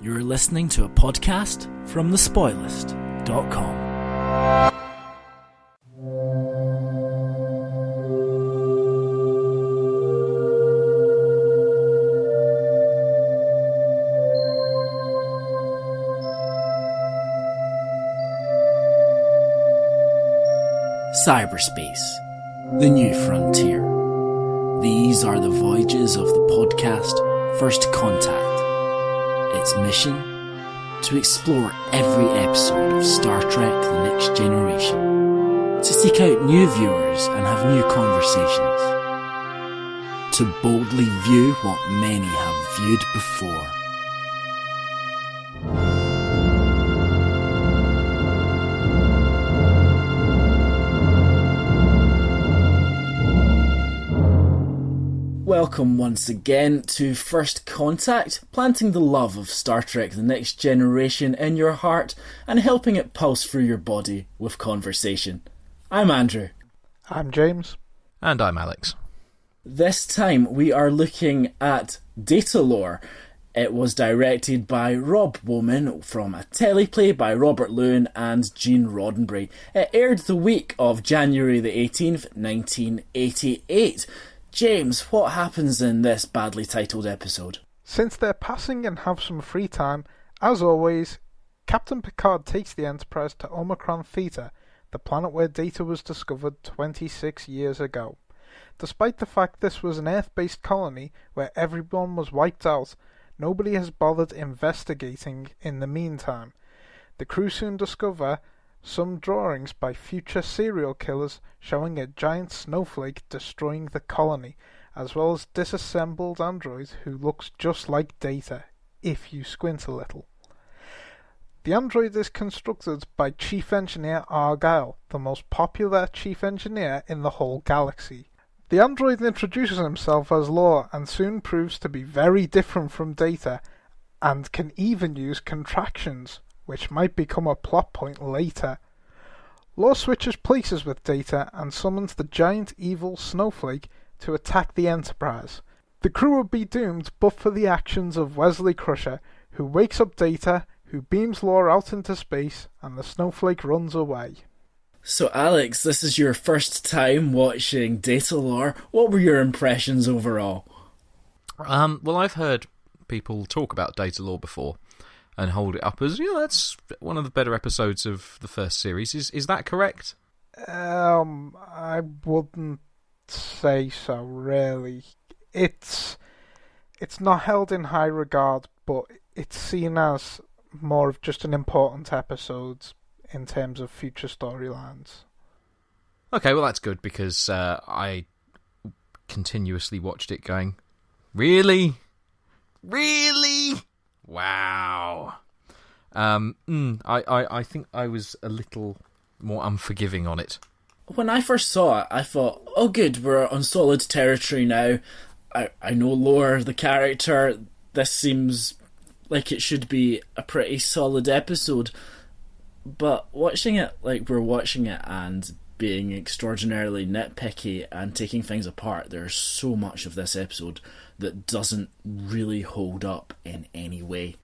You're listening to a podcast from thespoilist.com. Cyberspace, the new frontier. These are the voyages of the podcast First Contact. Its mission? To explore every episode of Star Trek The Next Generation. To seek out new viewers and have new conversations. To boldly view what many have viewed before. Welcome once again to First Contact, planting the love of Star Trek The Next Generation in your heart and helping it pulse through your body with conversation. I'm Andrew. I'm James. And I'm Alex. This time we are looking at Datalore. It was directed by Rob Bowman from a teleplay by Robert Lewin and Gene Roddenberry. It aired the week of January the 18th, 1988. James, what happens in this badly titled episode? Since they're passing and have some free time, as always, Captain Picard takes the Enterprise to Omicron Theta, the planet where Data was discovered 26 years ago. Despite the fact this was an Earth-based colony where everyone was wiped out, nobody has bothered investigating in the meantime. The crew soon discover some drawings by future serial killers showing a giant snowflake destroying the colony, as well as disassembled android who looks just like Data, if you squint a little. The android is constructed by Chief Engineer Argyle, the most popular chief engineer in the whole galaxy. The android introduces himself as Lore and soon proves to be very different from Data, and can even use contractions, which might become a plot point later. Lore switches places with Data and summons the giant evil snowflake to attack the Enterprise. The crew would be doomed but for the actions of Wesley Crusher, who wakes up Data, who beams Lore out into space, and the snowflake runs away. So Alex, this is your first time watching Datalore. What were your impressions overall? Well, I've heard people talk about Datalore before and hold it up as, that's one of the better episodes of the first series. Is that correct? I wouldn't say so, really. It's not held in high regard, but it's seen as more of just an important episode in terms of future storylines. Okay, well that's good, because I continuously watched it going, Really? Wow. I think I was a little more unforgiving on it. When I first saw it, I thought, oh good, we're on solid territory now. I know Lore, the character. This seems like it should be a pretty solid episode. But watching it like we're watching it and being extraordinarily nitpicky and taking things apart, there's so much of this episode that doesn't really hold up in any way.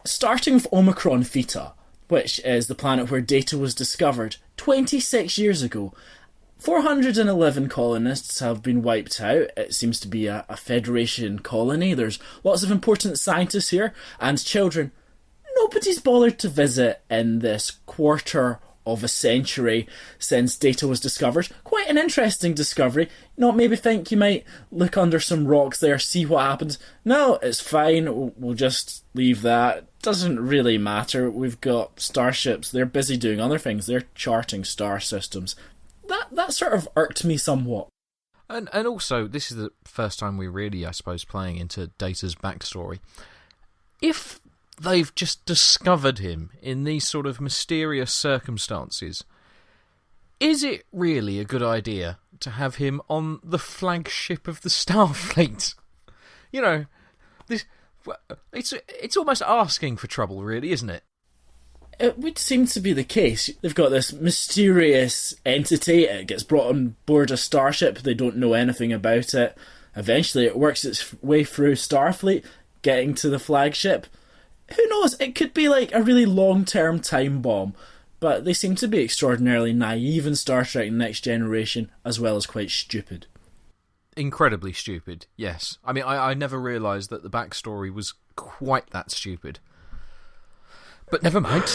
Starting with Omicron Theta, which is the planet where Data was discovered 26 years ago. 411 colonists have been wiped out. It seems to be a Federation colony. There's lots of important scientists here, and children. Nobody's bothered to visit in this quarter of a century since Data was discovered. Quite an interesting discovery. Not maybe think you might look under some rocks there, see what happens. No, it's fine. We'll just leave that. Doesn't really matter. We've got starships. They're busy doing other things. They're charting star systems. That sort of irked me somewhat. And also, this is the first time we're really, I suppose, playing into Data's backstory. If they've just discovered him in these sort of mysterious circumstances, is it really a good idea to have him on the flagship of the Starfleet? It's almost asking for trouble, really, isn't it? It would seem to be the case. They've got this mysterious entity. It gets brought on board a starship. They don't know anything about it. Eventually, it works its way through Starfleet. getting to the flagship. Who knows, it could be like a really long-term time bomb, but they seem to be extraordinarily naive in Star Trek Next Generation, as well as quite stupid. Incredibly stupid, yes. I mean, I never realised that the backstory was quite that stupid. But never mind.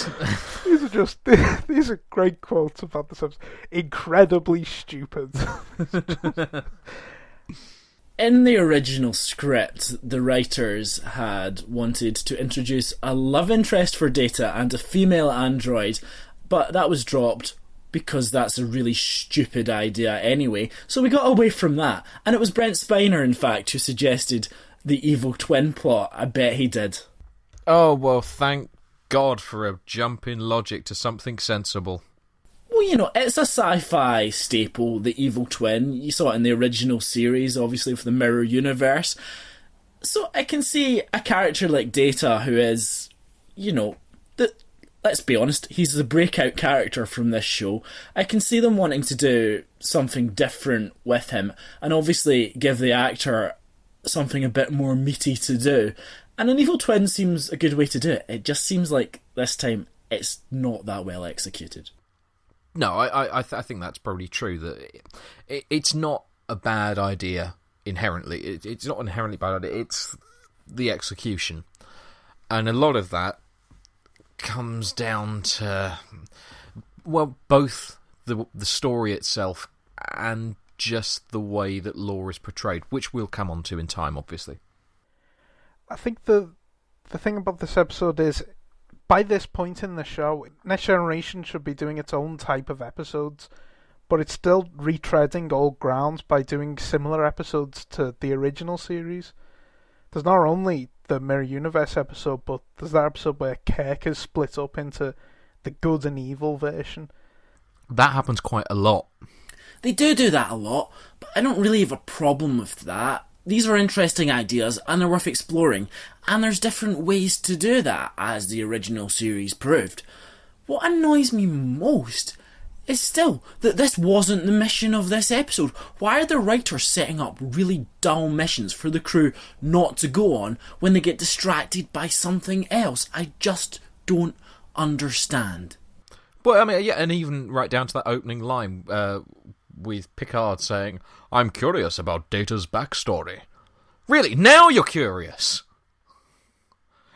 These are great quotes about this episode. Incredibly stupid. In the original script, the writers had wanted to introduce a love interest for Data and a female android, but that was dropped because that's a really stupid idea anyway, so we got away from that. And it was Brent Spiner, in fact, who suggested the evil twin plot. I bet he did. Oh, well, thank God for a jump in logic to something sensible. Well, you know, it's a sci-fi staple, the evil twin. You saw it in the original series, obviously, for the Mirror Universe. So I can see a character like Data who is, you know, let's be honest, he's the breakout character from this show. I can see them wanting to do something different with him, and obviously give the actor something a bit more meaty to do. And an evil twin seems a good way to do it. It just seems like this time it's not that well executed. No, I think that's probably true. That it's not a bad idea inherently. It's not an inherently bad idea. It's the execution, and a lot of that comes down to, well, both the story itself and just the way that lore is portrayed, which we'll come on to in time, obviously. I think the thing about this episode is, by this point in the show, Next Generation should be doing its own type of episodes, but it's still retreading old grounds by doing similar episodes to the original series. There's not only the Mirror Universe episode, but there's that episode where Kirk is split up into the good and evil version. That happens quite a lot. They do that a lot, but I don't really have a problem with that. These are interesting ideas, and they're worth exploring, and there's different ways to do that, as the original series proved. What annoys me most is still that this wasn't the mission of this episode. Why are the writers setting up really dull missions for the crew not to go on when they get distracted by something else? I just don't understand. Well, I mean, yeah, and even right down to that opening line with Picard saying, "I'm curious about Data's backstory." Really? Now you're curious?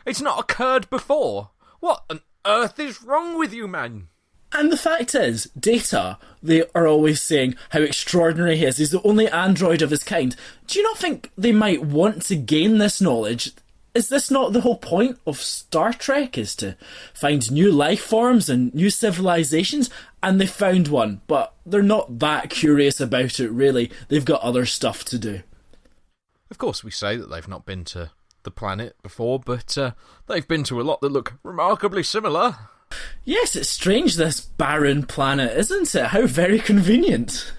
It's not occurred before. What on earth is wrong with you, man? And the fact is, Data, they are always saying how extraordinary he is. He's the only android of his kind. Do you not think they might want to gain this knowledge? Is this not the whole point of Star Trek, is to find new life forms and new civilizations? And they found one, but they're not that curious about it, really. They've got other stuff to do. Of course, we say that they've not been to the planet before, but they've been to a lot that look remarkably similar. Yes, it's strange, this barren planet, isn't it? How very convenient.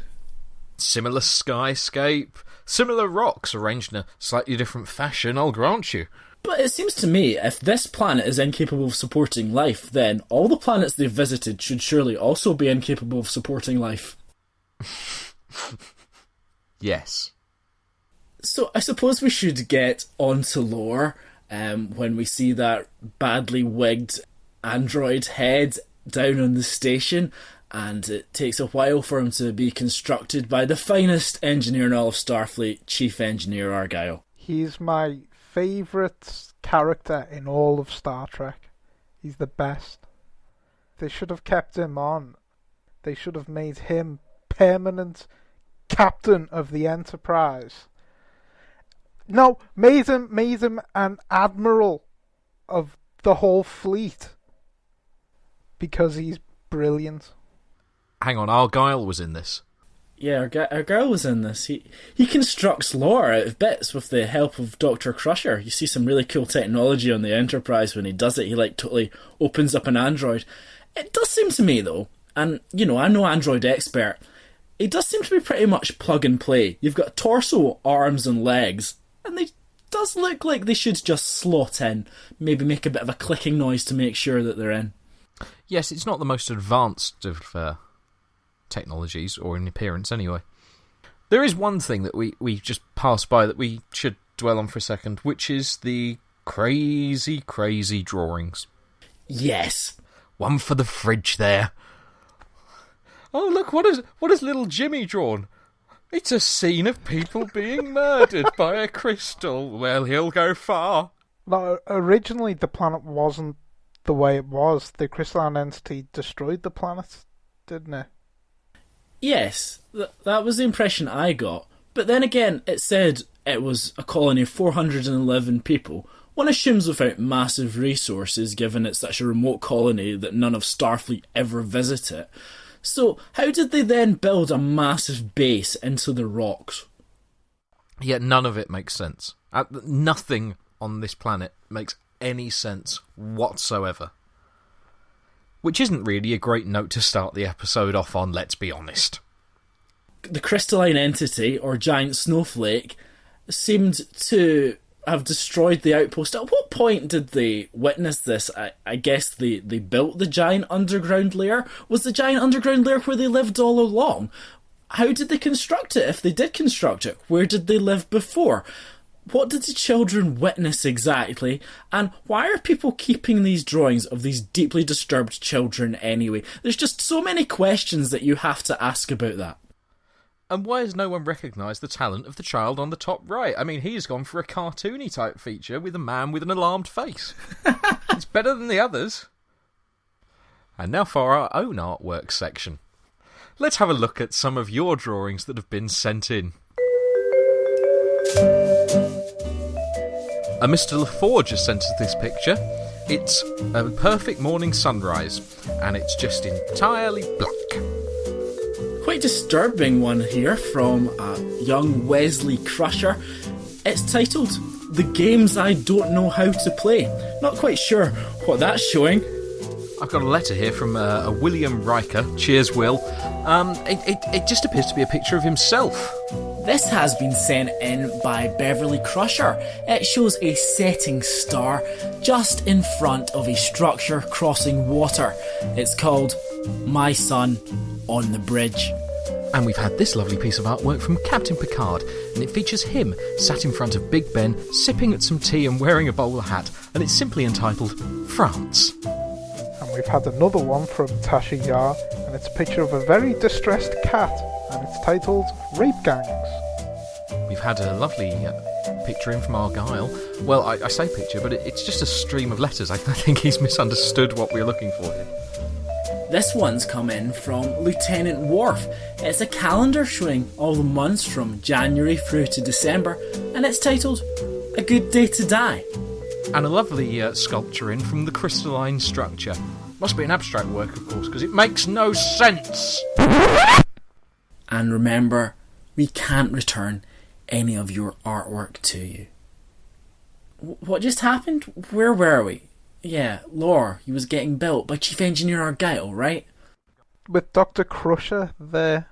Similar skyscape, similar rocks arranged in a slightly different fashion, I'll grant you. But it seems to me, if this planet is incapable of supporting life, then all the planets they've visited should surely also be incapable of supporting life. Yes. So I suppose we should get onto lore when we see that badly wigged android head down on the station, and it takes a while for him to be constructed by the finest engineer in all of Starfleet, Chief Engineer Argyle. He's my favourite character in all of Star Trek. He's the best. They should have kept him on. They should have made him permanent captain of the Enterprise. No, made him an admiral of the whole fleet. Because he's brilliant. Hang on, Argyle was in this. Yeah, Argyle was in this. He constructs lore out of bits with the help of Dr. Crusher. You see some really cool technology on the Enterprise when he does it. He totally opens up an android. It does seem to me though, and I'm no android expert, it does seem to be pretty much plug and play. You've got torso, arms and legs, and they does look like they should just slot in. Maybe make a bit of a clicking noise to make sure that they're in. Yes, it's not the most advanced of technologies, or in appearance anyway. There is one thing that we just passed by that we should dwell on for a second, which is the Crazy, crazy drawings. Yes. One for the fridge there. Oh, look, what has little Jimmy drawn? It's a scene of people being murdered by a crystal. Well, he'll go far. No, originally the planet wasn't the way it was. The crystalline entity destroyed the planet, didn't it? Yes, that was the impression I got. But then again, it said it was a colony of 411 people. One assumes without massive resources, given it's such a remote colony that none of Starfleet ever visit it. So, how did they then build a massive base into the rocks? Yet none of it makes sense. Nothing on this planet makes any sense whatsoever. Which isn't really a great note to start the episode off on, let's be honest. The crystalline entity, or giant snowflake, seemed to have destroyed the outpost. At what point did they witness this? I guess they built the giant underground lair. Was the giant underground lair where they lived all along? How did they construct it, if they did construct it? Where did they live before? What did the children witness exactly? And why are people keeping these drawings of these deeply disturbed children anyway? There's just so many questions that you have to ask about that. And why has no one recognised the talent of the child on the top right? I mean, he's gone for a cartoony type feature with a man with an alarmed face. It's better than the others. And now for our own artwork section. Let's have a look at some of your drawings that have been sent in. Mr. LaForge has sent us this picture. It's a perfect morning sunrise, and it's just entirely black. Quite disturbing one here from a young Wesley Crusher. It's titled The Games I Don't Know How to Play. Not quite sure what that's showing. I've got a letter here from a William Riker. Cheers, Will. It just appears to be a picture of himself. This has been sent in by Beverly Crusher. It shows a setting star just in front of a structure crossing water. It's called My Son on the Bridge. And we've had this lovely piece of artwork from Captain Picard, and it features him sat in front of Big Ben, sipping at some tea and wearing a bowler hat, and it's simply entitled France. And we've had another one from Tasha Yar, and it's a picture of a very distressed cat, and it's titled Rape Gangs. We've had a lovely picture in from Argyle. Well, I say picture, but it's just a stream of letters. I think he's misunderstood what we're looking for here. This one's come in from Lieutenant Worf. It's a calendar showing all the months from January through to December, and it's titled A Good Day to Die. And a lovely sculpture in from the crystalline structure. Must be an abstract work, of course, because it makes no sense. And remember, we can't return any of your artwork to you. What just happened? Where were we? Yeah, Lore, he was getting built by Chief Engineer Argyle, right? With Dr. Crusher there,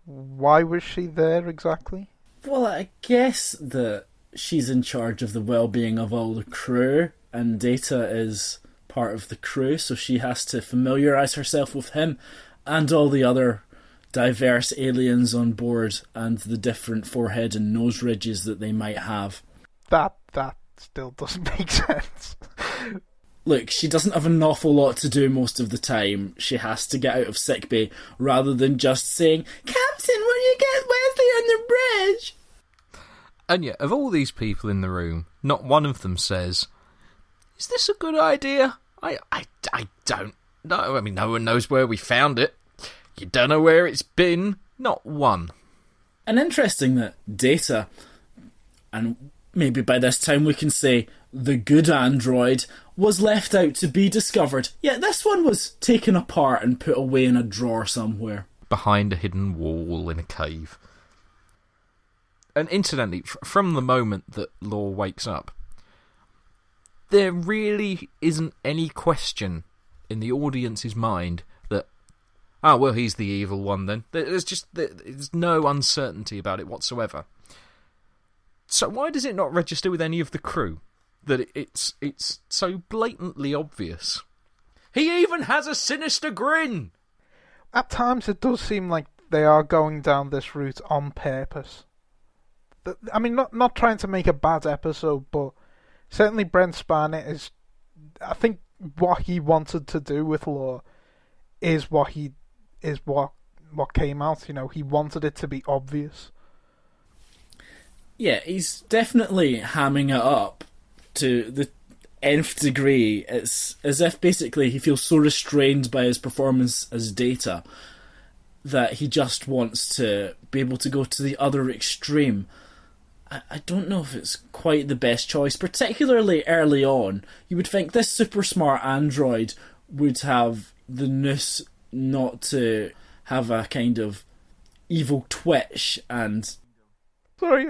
why was she there exactly? Well, I guess that she's in charge of the well-being of all the crew, and Data is part of the crew, so she has to familiarise herself with him and all the other diverse aliens on board and the different forehead and nose ridges that they might have. That still doesn't make sense. Look, she doesn't have an awful lot to do most of the time. She has to get out of sickbay rather than just saying, Captain, will you get Wesley on the bridge? And yet, of all these people in the room, not one of them says, is this a good idea? I don't know. I mean, no one knows where we found it. You don't know where it's been. Not one. And interesting that Data, and maybe by this time we can say the good android, was left out to be discovered. Yet this one was taken apart and put away in a drawer somewhere. Behind a hidden wall in a cave. And incidentally, from the moment that Lore wakes up, there really isn't any question in the audience's mind that, oh, well, he's the evil one then. There's no uncertainty about it whatsoever. So why does it not register with any of the crew that it's so blatantly obvious? He even has a sinister grin! At times it does seem like they are going down this route on purpose. I mean, not trying to make a bad episode, but Certainly Brent Spiner is... I think what he wanted to do with Lore is what came out. You know, he wanted it to be obvious. Yeah, he's definitely hamming it up to the nth degree. It's as if basically he feels so restrained by his performance as Data that he just wants to be able to go to the other extreme. I don't know if it's quite the best choice, particularly early on. You would think this super smart android would have the nous not to have a kind of evil twitch and... Sorry,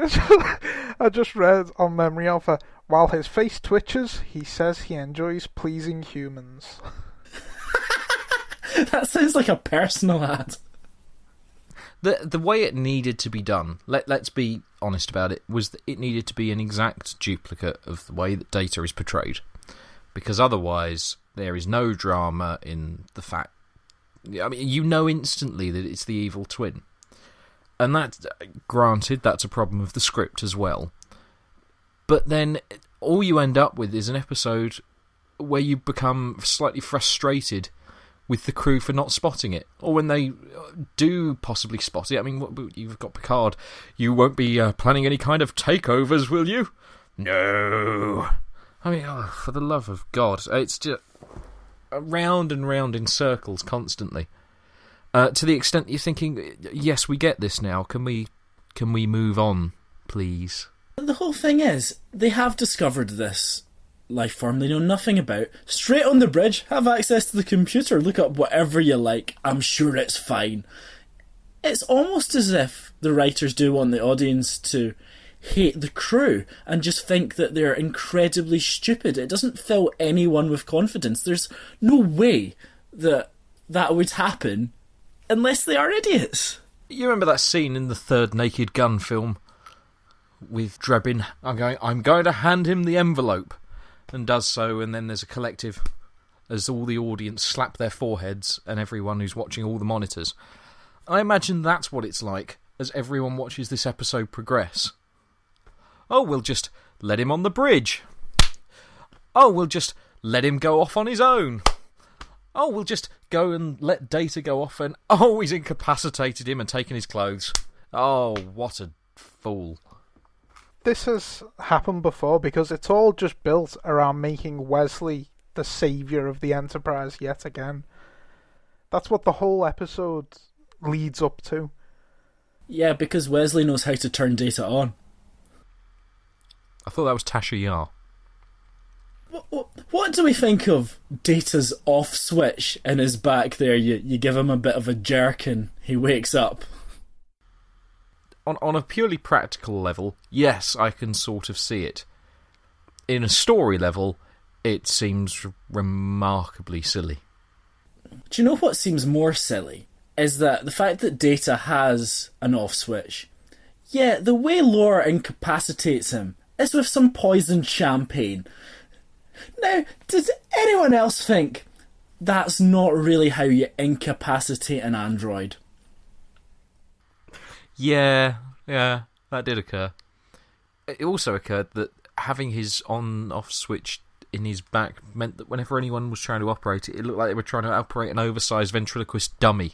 I just read on Memory Alpha, while his face twitches, he says he enjoys pleasing humans. That sounds like a personal ad. The way it needed to be done, let's be honest about it, was that it needed to be an exact duplicate of the way that Data is portrayed. Because otherwise, there is no drama in the fact... I mean, you know instantly that it's the evil twin. And that, granted, that's a problem of the script as well. But then, all you end up with is an episode where you become slightly frustrated with the crew for not spotting it, or when they do possibly spot it. I mean, you've got Picard. You won't be planning any kind of takeovers, will you? No. I mean, for the love of God, it's just round and round in circles constantly. To the extent that you're thinking, yes, we get this now. Can we move on, please? The whole thing is, they have discovered this life form they know nothing about. Straight on the bridge, have access to the computer, look up whatever you like, I'm sure it's fine. It's almost as if the writers do want the audience to hate the crew and just think that they're incredibly stupid. It doesn't fill anyone with confidence. There's no way that would happen unless they are idiots. You remember that scene in the third Naked Gun film with Drebin? I'm going to hand him the envelope. And does so, and then there's a collective as all the audience slap their foreheads and everyone who's watching all the monitors. I imagine that's what it's like as everyone watches this episode progress. Oh, we'll just let him on the bridge. Oh, we'll just let him go off on his own. Oh, we'll just go and let Data go off and... Oh, he's incapacitated him and taken his clothes. Oh, what a fool. This has happened before because it's all just built around making Wesley the saviour of the Enterprise yet again. That's what the whole episode leads up to. Yeah, because Wesley knows how to turn Data on. I thought that was Tasha Yar. What do we think of Data's off switch in his back there? You give him a bit of a jerk and he wakes up. On a purely practical level, yes, I can sort of see it. In a story level, it seems remarkably silly. Do you know what seems more silly? Is that the fact that Data has an off switch. Yeah, the way Lore incapacitates him is with some poisoned champagne. Now, does anyone else think that's not really how you incapacitate an android? Yeah, that did occur. It also occurred that having his on-off switch in his back meant that whenever anyone was trying to operate it, it looked like they were trying to operate an oversized ventriloquist dummy.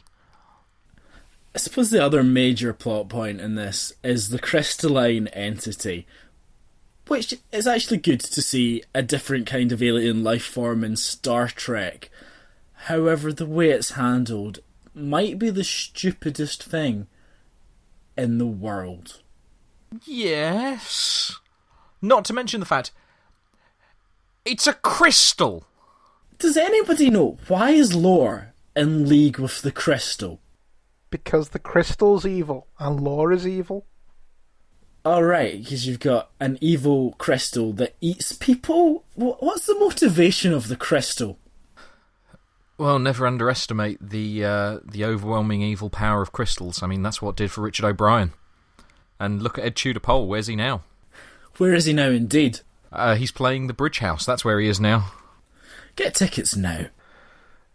I suppose the other major plot point in this is the crystalline entity, which is actually good to see a different kind of alien life form in Star Trek. However, the way it's handled might be the stupidest thing in the world. Yes. Not to mention the fact it's a crystal. Does anybody know why is Lore in league with the crystal? Because the crystal's evil and Lore is evil. Alright, because you've got an evil crystal that eats people? What's the motivation of the crystal? Well, never underestimate the overwhelming evil power of crystals. I mean, that's what did for Richard O'Brien. And look at Ed Tudor Pole. Where's he now? Where is he now, indeed? He's playing the Bridge House. That's where he is now. Get tickets now.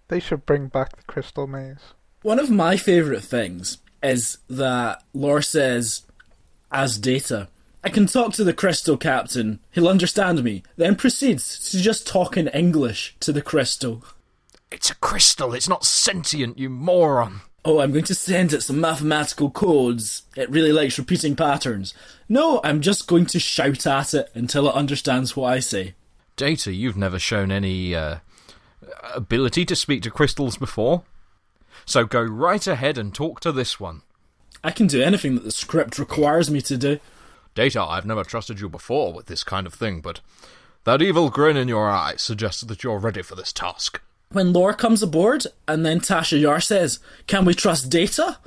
They should bring back the Crystal Maze. One of my favourite things is that Lore says, as Data, I can talk to the crystal captain. He'll understand me. Then proceeds to just talk in English to the crystal. It's a crystal, it's not sentient, you moron. Oh, I'm going to send it some mathematical codes. It really likes repeating patterns. No, I'm just going to shout at it until it understands what I say. Data, you've never shown any ability to speak to crystals before. So go right ahead and talk to this one. I can do anything that the script requires me to do. Data, I've never trusted you before with this kind of thing, but that evil grin in your eye suggests that you're ready for this task. When Lore comes aboard, and then Tasha Yar says, "Can we trust Data?"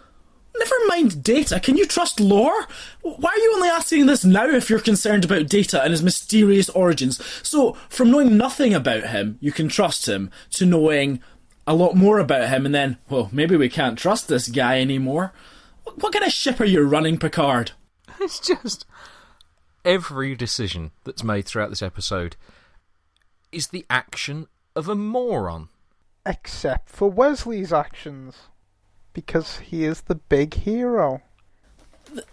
Never mind Data, can you trust Lore? Why are you only asking this now if you're concerned about Data and his mysterious origins? So, from knowing nothing about him, you can trust him, to knowing a lot more about him, and then, well, maybe we can't trust this guy anymore. What kind of ship are you running, Picard? It's just... every decision that's made throughout this episode is the action of a moron. Except for Wesley's actions. Because he is the big hero.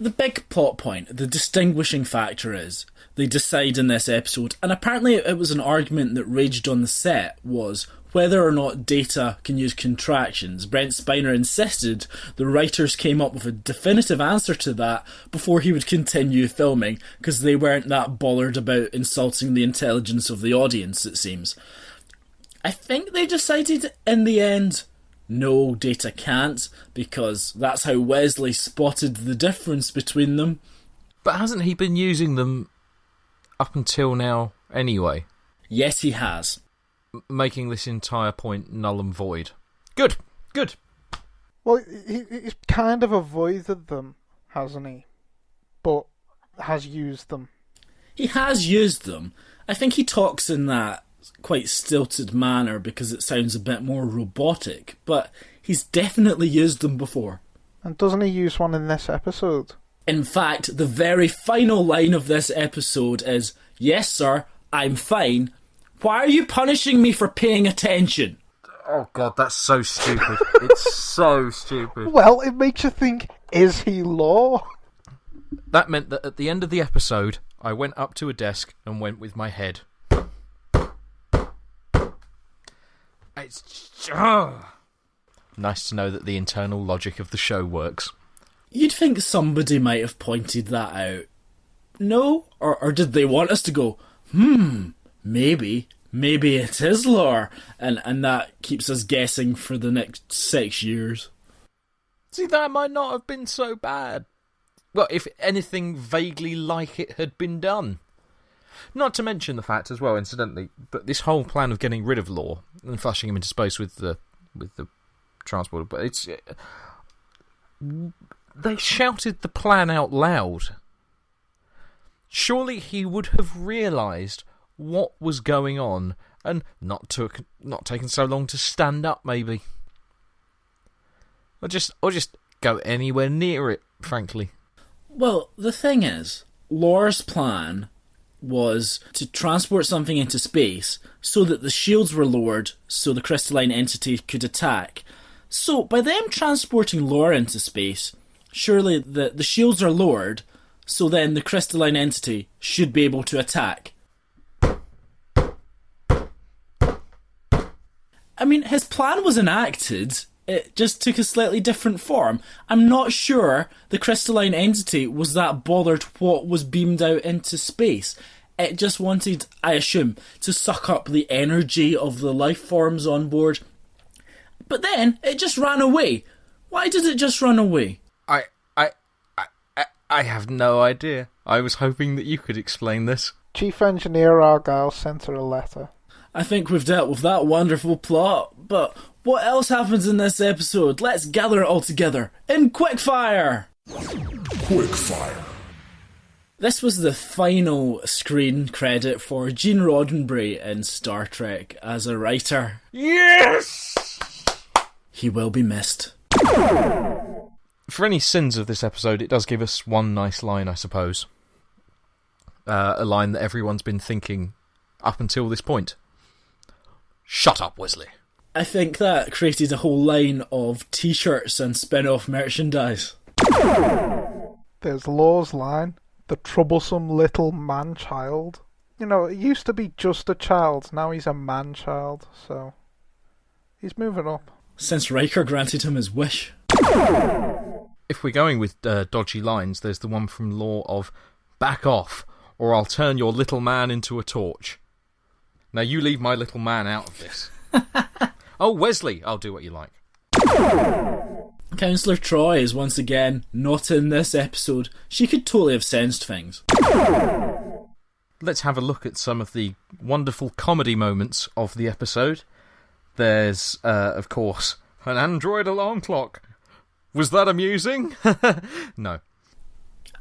The big plot point, the distinguishing factor is, they decide in this episode, and apparently it was an argument that raged on the set, was whether or not Data can use contractions. Brent Spiner insisted the writers came up with a definitive answer to that before he would continue filming, because they weren't that bothered about insulting the intelligence of the audience, it seems. I think they decided in the end, no, Data can't, because that's how Wesley spotted the difference between them. But hasn't he been using them up until now anyway? Yes, he has. Making this entire point null and void. Good, good. Well, he's kind of avoided them, hasn't he? But has used them. He has used them. I think he talks in that quite stilted manner because it sounds a bit more robotic, but he's definitely used them before. And doesn't he use one in this episode? In fact, the very final line of this episode is, "Yes, sir, I'm fine. Why are you punishing me for paying attention?" Oh god, that's so stupid. It's so stupid. Well, it makes you think, is he Law? That meant that at the end of the episode, I went up to a desk and went with my head. It's... nice to know that the internal logic of the show works. You'd think somebody might have pointed that out. No? Or did they want us to go, maybe it is Lore, and that keeps us guessing for the next 6 years. See, that might not have been so bad. Well, if anything vaguely like it had been done. Not to mention the fact as well, incidentally, that this whole plan of getting rid of Lore and flushing him into space with the transporter, but it's... they shouted the plan out loud. Surely he would have realised what was going on and not taken so long to stand up, maybe. Or just go anywhere near it, frankly. Well, the thing is, Lore's plan was to transport something into space so that the shields were lowered so the crystalline entity could attack. So, by them transporting Lore into space, surely the shields are lowered, so then the crystalline entity should be able to attack. I mean, his plan was enacted, it just took a slightly different form. I'm not sure the crystalline entity was that bothered what was beamed out into space. It just wanted, I assume, to suck up the energy of the life forms on board. But then, it just ran away. Why did it just run away? I have no idea. I was hoping that you could explain this. Chief Engineer Argyle sent her a letter. I think we've dealt with that wonderful plot, but what else happens in this episode? Let's gather it all together in Quickfire! Quickfire. This was the final screen credit for Gene Roddenberry in Star Trek as a writer. Yes! He will be missed. For any sins of this episode, it does give us one nice line, I suppose. A line that everyone's been thinking up until this point. Shut up, Wesley. I think that created a whole line of t-shirts and spin-off merchandise. There's Law's line. the troublesome little man-child. You know, it used to be just a child, now he's a man-child, so he's moving up. Since Riker granted him his wish. If we're going with dodgy lines, there's the one from Law of "Back off, or I'll turn your little man into a torch." Now you leave my little man out of this. Oh, Wesley, I'll do what you like. Councillor Troy is once again not in this episode. She could totally have sensed things. Let's have a look at some of the wonderful comedy moments of the episode. There's, of course, an android alarm clock. Was that amusing? No.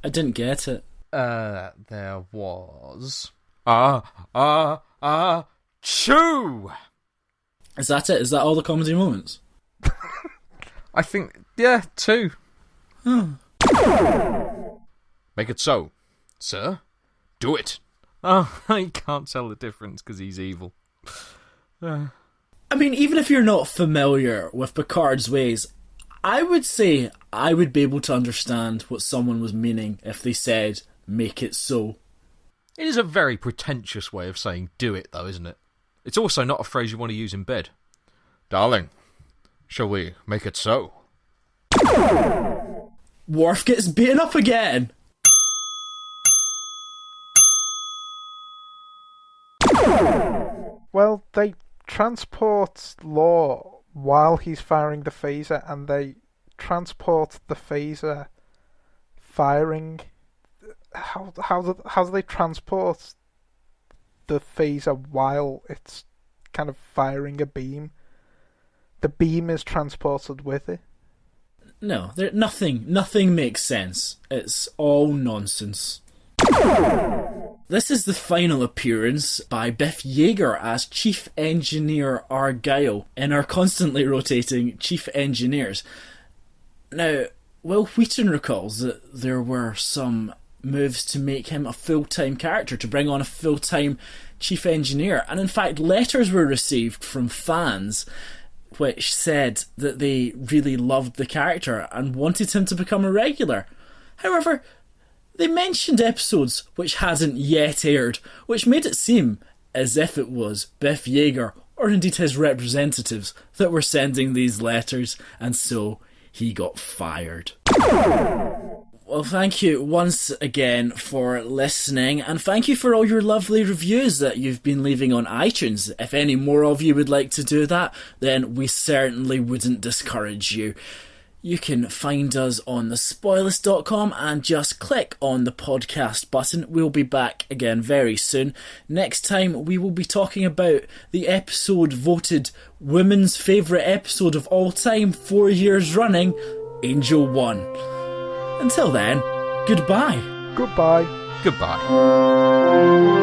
I didn't get it. There was... chew! Is that it? Is that all the comedy moments? I think, yeah, 2. Oh. Make it so, sir. Do it. Oh, I can't tell the difference because he's evil. I mean, even if you're not familiar with Picard's ways, I would say I would be able to understand what someone was meaning if they said, "make it so." It is a very pretentious way of saying do it, though, isn't it? It's also not a phrase you want to use in bed. Darling, shall we make it so? Worf gets beaten up again! Well, they transport Law while he's firing the phaser, and they transport the phaser firing. How do they transport the phaser while it's kind of firing a beam? The beam is transported with it. No, nothing makes sense. It's all nonsense. This is the final appearance by Biff Yeager as Chief Engineer Argyle in our constantly rotating Chief Engineers. Now, Will Wheaton recalls that there were some moves to make him a full-time character, to bring on a full-time Chief Engineer, and in fact letters were received from fans which said that they really loved the character and wanted him to become a regular. However, they mentioned episodes which hadn't yet aired, which made it seem as if it was Biff Yeager, or indeed his representatives, that were sending these letters, and so he got fired. Well, thank you once again for listening, and thank you for all your lovely reviews that you've been leaving on iTunes. If any more of you would like to do that, then we certainly wouldn't discourage you. You can find us on thespoilers.com and just click on the podcast button. We'll be back again very soon. Next time we will be talking about the episode voted women's favourite episode of all time, 4 years running, Angel 1. Until then, goodbye. Goodbye. Goodbye.